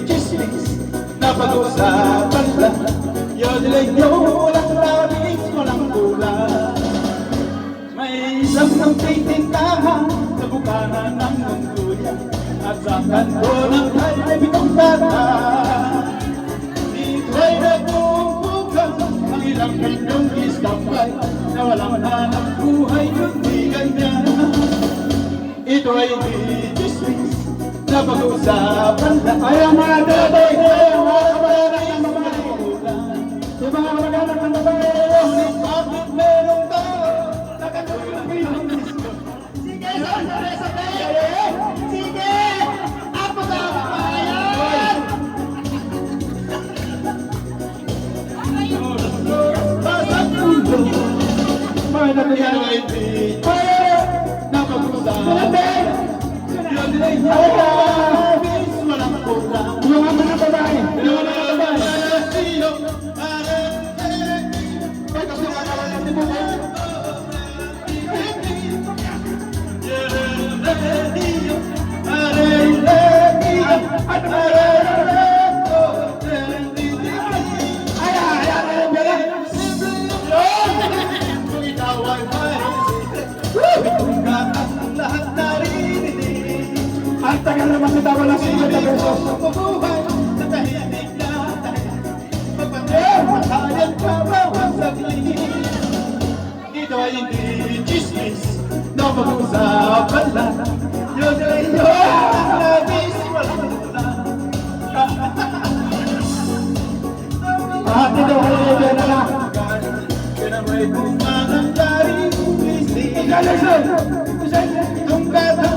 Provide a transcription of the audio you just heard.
chismis na pag-usapan lang. Yun nyo walang labis, walang kulang. May isang nagtitindahan sa bukana ng Mongolia at sa kanto ng kaibigong bata. Dito ay nagbubugang ang ilang kanyang istambay na walang hanap buhay kundi ganyan. Ito ay di chismis na pag-usapan lang. Ayaw mga daday, ayaw mga kabayaran ng mga magulang. Yung mga kamag-anak ng babae, ngunit bakit merong tao na katulad ng disco? Sige, sabay! Sige! Ako na ang bayan! Basang ulo, may nabigyan ay di na pag-usapan. Yun nila'y labis, walang kulang. Yung mga babae. Yung mga babae, siyo, may kasi nakawan natin mo. Ang tagal naman si Tawa ng 50 pesos. Mabuhay sa tahimik na tahimik. Magpapahayag ka bawang saglit. Ito ay hindi chismis na mag-usapan lang. Yun ay yun, labis, walang kulang. Ate daw, haliligyan na na. Kaya may bumanang dari, Ikaw, Lexon! Itong gata